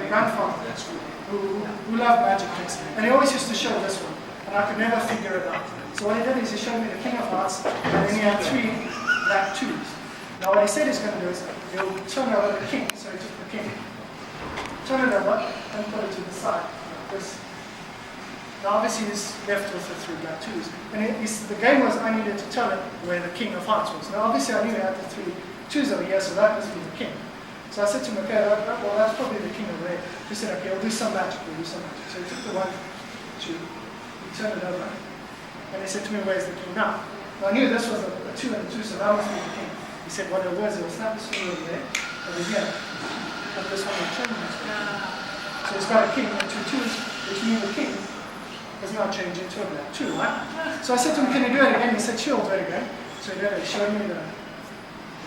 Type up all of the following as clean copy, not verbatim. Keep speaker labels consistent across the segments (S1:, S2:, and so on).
S1: grandfather who loved magic tricks, and he always used to show this one, and I could never figure it out. So what he did is he showed me the King of Hearts, and then he had 3 black 2s. Now what he said he's going to do is he'll turn over the king, so he took the king, turn it over, and put it to the side, like this. Now obviously he's left with the 3 black 2s, and the game was I needed to tell it where the King of Hearts was. Now obviously I knew he had the 3 2s over here, so that must be the king. So I said to him, okay, well that's probably the king over there. He said, okay, we'll do some magic, So he took the 1 2, he turned it over, and he said to me, where's the king now? Now I knew this was a 2 and a 2, so that must be the king. He said, what it was, he'll snap this one over there, over here, and this one will change. So he's got a king and 2 2s, which means the king has now changed into a black 2, right? So I said to him, can you do it again? He said, sure, I'll do it again. So he did it, he showed me the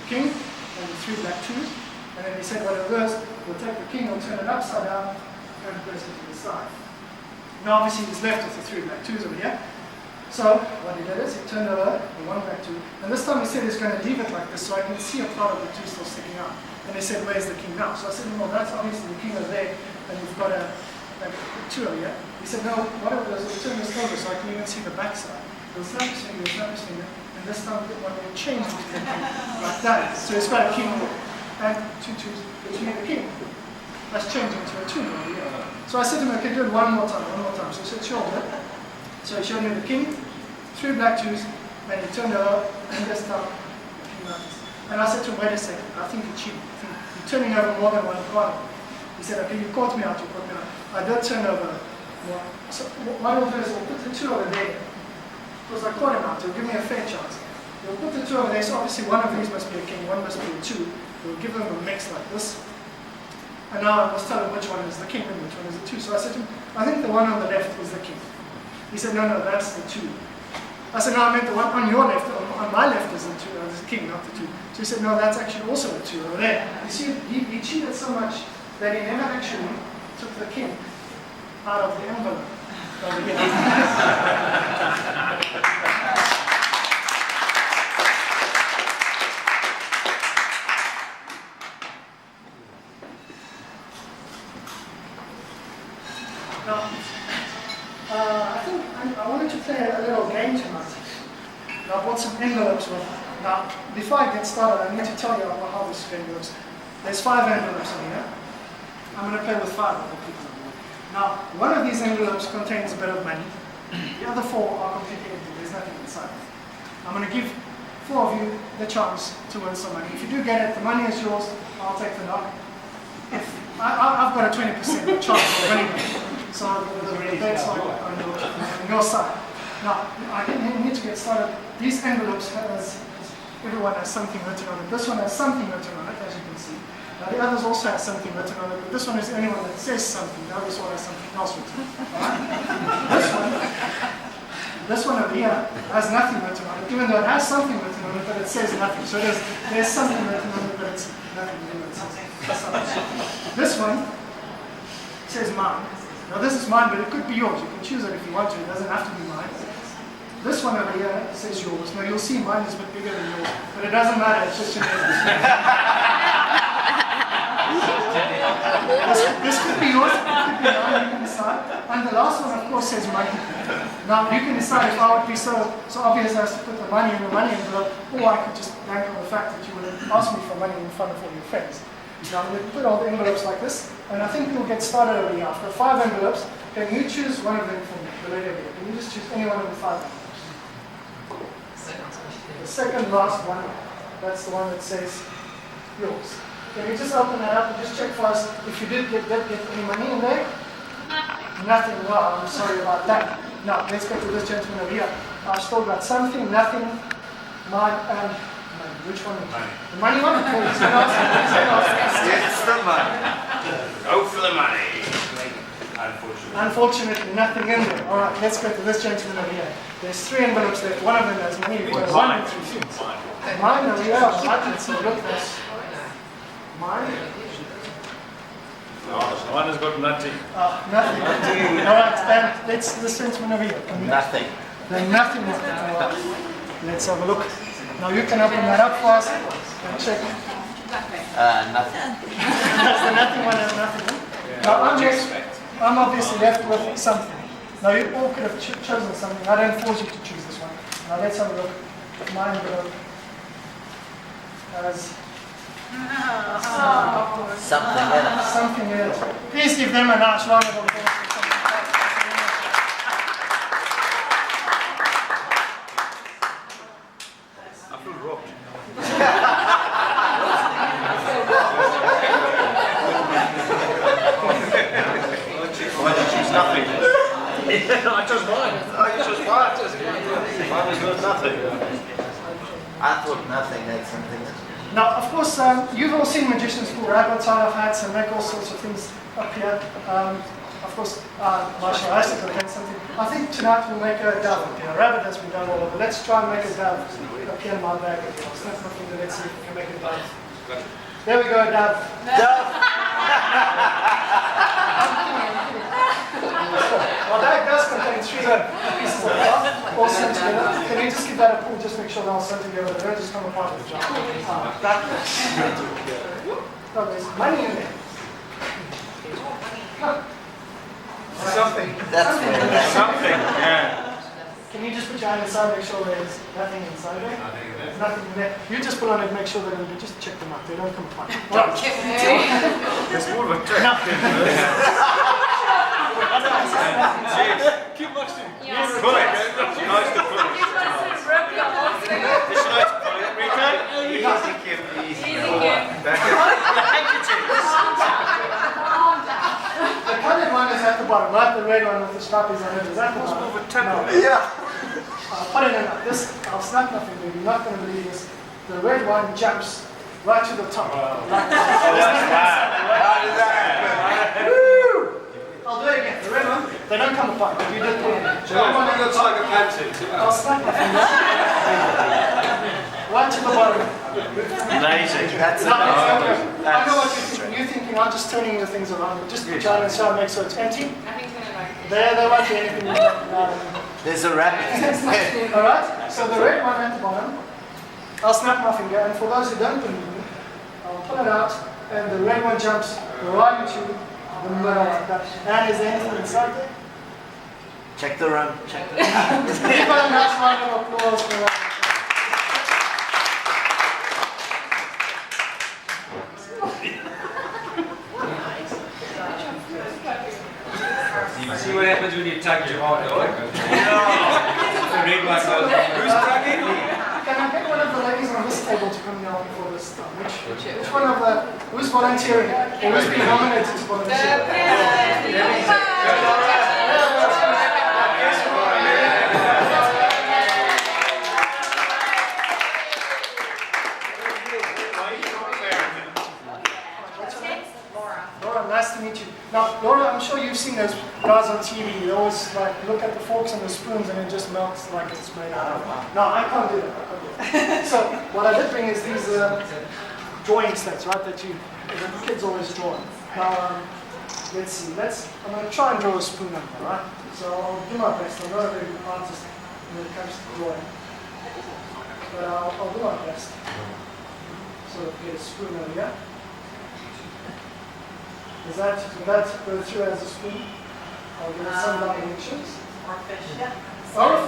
S1: king and the 3 black 2s. And then he said, what it was, we'll take the king, we'll turn it upside down, and place it to the side. Now obviously he's left with the 3 black 2s over here. So what he did is he turned over the 1 black 2, and this time he said he's going to leave it like this so I can see a part of the 2 still sticking out. And he said, where's the king now? So I said, well, that's obviously the king over there, and you've got a 2 over here. He said, no, what it was, we'll turn this over so I can even see the back side. He'll snap his finger, and this time one will change into the king, like that. So he's got a king and 2 2s, which means the king. That's changing to a 2 over here. So I said to him, okay, do it one more time. So he said, sure, do it. So he showed me the king, 3 black 2s, and he turned over, and this time, the king like this. And I said to him, wait a second, I think you're cheating. You're turning over more than 1 card. He said, okay, you caught me out, I did turn over more. So what I'll do is I'll put the 2 over there, because I caught him out, he'll give me a fair chance. He'll put the 2 over there, so obviously one of these must be a king, one must be a 2. We'll give them a mix like this. And now I must tell him which one is the king and which one is the 2. So I said to him, I think the one on the left is the king. He said, no, that's the 2. I said, no, I meant the one on your left, on my left is the 2, is the king, not the 2. So he said, no, that's actually also the 2 over there. You see, he cheated so much that he never actually took the king out of the envelope over here. I think I wanted to play a little game tonight. Now, I bought some envelopes with. Now, before I get started, I need to tell you how this game works. There's 5 envelopes in here. I'm going to play with 5 other people. Now, one of these envelopes contains a bit of money. The other 4 are completely empty. There's nothing inside. I'm going to give 4 of you the chance to win some money. If you do get it, the money is yours. I'll take the knock. If I've got a 20% chance of winning it. So the bet's on your side. Now, I need to get started. These envelopes everyone has something written on it. This one has something written on it, as you can see. Now, the others also have something written on it, but this one is the only one that says something. Now, this one has something else written. This one over here has nothing written on it, even though it has something written on it, but it says nothing. So there's something written on it, but it's nothing. This one says mine. Now this is mine, but it could be yours. You can choose it if you want to. It doesn't have to be mine. This one over here says yours. Now you'll see mine is a bit bigger than yours, but it doesn't matter. It's just your name. This could be yours. It could be mine. You can decide. And the last one, of course, says money. Now you can decide if I would be so obvious as to put the money in the money envelope, or I could just bank on the fact that you would ask me for money in front of all your friends. Now I'm going to put all the envelopes like this, and I think we'll get started over here. I've got 5 envelopes. Can you choose one of them for me? The lady over here. Can you just choose any one of the 5 envelopes? The second last one, that's the one that says yours. Can you just open that up and just check for us if you did get any money in there? Nothing. Well, I'm sorry about that. Now, let's go to this gentleman over here. I've still got something, nothing, mine, and which one?
S2: Money.
S1: The money one? Okay, it's
S2: the money. Go for the money.
S1: Unfortunately, nothing in there. All right, let's go to this gentleman over here. There's 3 envelopes there. One of them has money. We've got 1 and 3 things. Mine over here. Let's have a look at this. Mine.
S2: Mine has got nothing.
S1: Nothing. All right, then this gentleman over here.
S2: Nothing.
S1: Then nothing. All right. Let's have a look. Now you can open that up for us and check.
S2: Nothing.
S1: That's the nothing one has nothing. Now,
S2: What do you expect?
S1: I'm obviously left with something. Now, you all could have chosen something. I don't force you to choose this one. Now, let's have a look. My envelope has
S3: Something in it.
S1: something in it. Please give them a nice round of applause.
S2: I feel robbed. Why did you choose nothing? I chose mine. Oh, you chose mine. Mine was good nothing.
S3: I thought nothing had something in it.
S1: Now, of course, you've all seen magicians pull rabbits out of hats and make all sorts of things up here. Of course, Marshall has to contain something. I think tonight we'll make a dove up here. A rabbit has been done all over. Let's try and make a dove up here in my bag. I'll snap my finger. Let's see if we can make a dove. There we go, a dove. Well, that does contain 3 pieces of cloth, all sewn together. Can you just give that a pull, just make sure they're all sewn together. They don't just come apart with the jar. Oh, there's money in there.
S2: Something.
S3: That's where
S2: Something, yeah.
S1: Can you just put your hand inside, make sure there's nothing inside there? There's nothing in there. You just pull on it, make sure that you just check them out. They don't come apart. Right.
S2: It's more of a trick.
S4: Keep watching.
S2: Pull it. She likes to pull it. She likes to pull it. Rita? Easy, Kim. Easy. Back
S1: The colored one is at the bottom, right? The red one with the stripes on it is at the bottom.
S2: more of a temple.
S1: No.
S3: Yeah.
S1: Put it in like this. I'll snap nothing, baby. You're not going to believe this. The red one jumps right to the top. Like that.
S3: How did that happen?
S1: Woo! I'll do it again. The red one, they don't come apart. You did pull it. The red one, I'll snap nothing. Right to the bottom.
S2: Amazing.
S3: That's
S1: No,
S3: amazing.
S1: I know what you're thinking. You're thinking I'm just turning the things around. Just try and make sure it's empty. There won't be anything in there.
S3: There's a rabbit.
S1: Alright, so the red one at the bottom, I'll snap my finger, and for those who don't believe me, I'll pull it out, and the red one jumps right into the middle like that. And is there anything inside there?
S3: Check the room. Check the room.
S1: Give it a nice round of applause for that.
S4: See what happens when you tug your heart out. The red one goes. Who's tugging?
S1: Can I get one of the ladies on this table to come here for this time? Which one of the, who's volunteering? Or who's been nominated to volunteer? Laura, nice to meet you. Now, Laura, I'm sure you've seen those guys on TV. They always like look at the forks and the spoons and it just melts like it's made out of. No, I can't do that. I can't do that. So what I did bring is these drawing sets, right? That the kids always draw. Now, let's see. I'm going to try and draw a spoon up there, right? So I'll do my best. I'm not a very good artist when it comes to drawing, but I'll do my best. Sort of get a spoon over here. Will that go through as a spoon? I'll give it some dimensions.
S5: Or fish, yeah.
S1: Oh,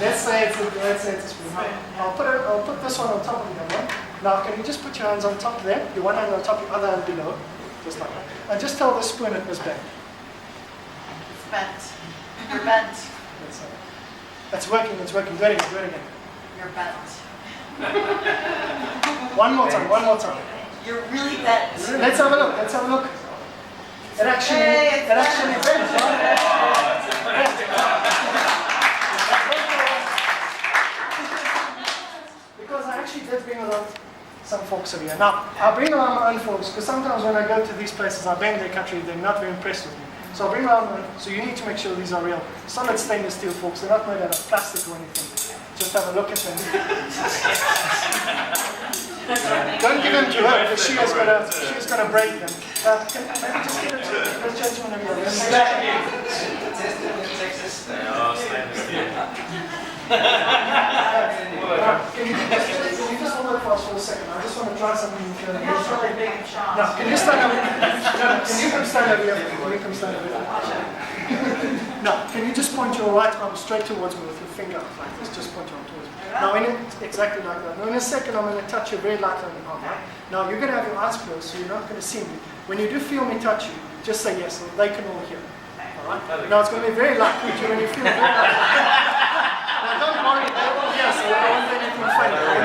S1: let's say it's a spoon. I'll put this one on top of the other one. Now, can you just put your hands on top there? Your one hand on top, your other hand below, just like that. And just tell the spoon it was bent.
S5: It's bent. You're bent.
S1: It's working. Do it again.
S5: You're bent.
S1: One more time.
S5: You're really bent.
S1: Let's have a look. It actually bent, because I actually did bring along some forks over here. Now, I bring along my own forks because sometimes when I go to these places, I bang their country, they're not very impressed with me. So I bring along my own, so you need to make sure these are real. Solid stainless steel forks, they're not made out of plastic or anything. Just have a look at them. Don't give them to her because she is gonna break them. Maybe just give it to the gentleman over there. Can you just hold it for a second? I just want to try something.
S5: It's really big and strong.
S1: No, can you stand up? No, can you come stand over here? Can you come stand over here? Now, can you just point your right arm straight towards me with your finger like this? Just point your arm towards me. Now, exactly like that. Now, in a second, I'm going to touch you very lightly on the arm, right? Now, you're going to have your eyes closed, so you're not going to see me. When you do feel me touch you, just say yes, so they can all hear. All right? Now, it's going to be very light. When you feel very light. Now, don't worry, they will hear, so I won't do anything funny. All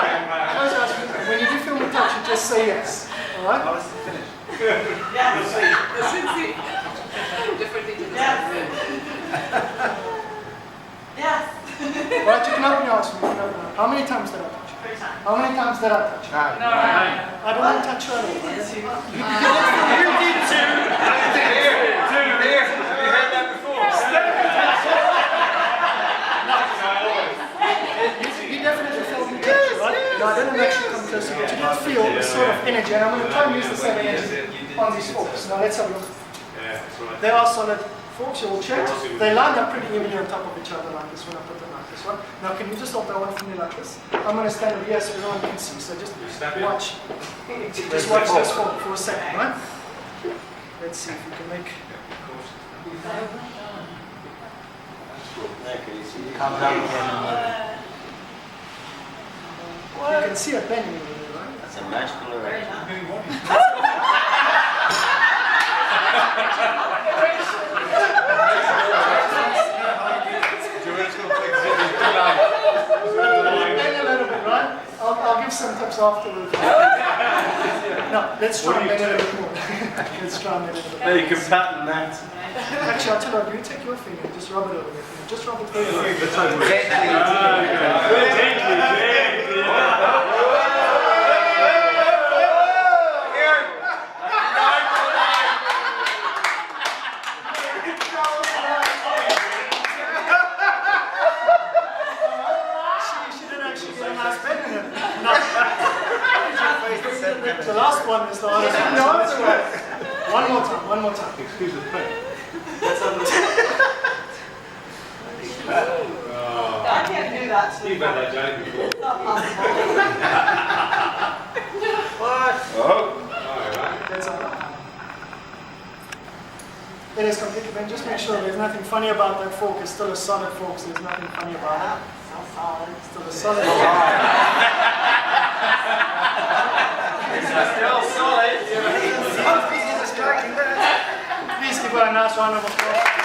S1: right. Close your eyes. When you do feel me touch you, just say yes. All right?
S3: How was it finished?
S5: Yes. Yes.
S1: All right, you can open your eyes for me. You can open your eyes. How many times did I touch you?
S5: 3 times.
S1: How many times did I touch you?
S3: No.
S1: I don't want to touch you at all.
S2: Two. There. Have you heard that before?
S1: You definitely felt me touch you, right? No, I didn't actually come closer, but you did feel the sort of energy, and I'm going to try and use the same energy on these forks. Now let's have a look.
S2: Yeah, that's right.
S1: They are solid forks, you will check. They line up pretty evenly on top of each other like this when I put them like this, right? Now can you just hold that one for me like this? I'm going to stand over here so everyone can see, so just watch. Just watch this for a second, right? Let's see if we can make...
S3: Come down again.
S1: You can see it bending over there, right?
S3: That's a magical
S5: Very
S3: arrangement.
S5: nice.
S1: Bend a little bit, right? I'll give some tips afterwards. No, let's try and bend it a bit more. Let's try and bend it a bit more.
S2: You can pattern that.
S1: Actually, I'll tell you, you take your finger and just rub it over there. Just rub it very well. She did actually get a nice bend in it. No. The last one is the hardest one. One more time.
S2: Excuse the pen.
S5: I can't do that. So
S2: You've had that joke before.
S5: it's not possible.
S2: Alright.
S1: That's all right. It is completely bent. Just make sure there's nothing funny about that fork. It's still a solid fork, so there's nothing funny about it.
S5: So solid.
S1: It's still a solid fork.
S2: Still solid.
S1: Please give her a nice round of applause.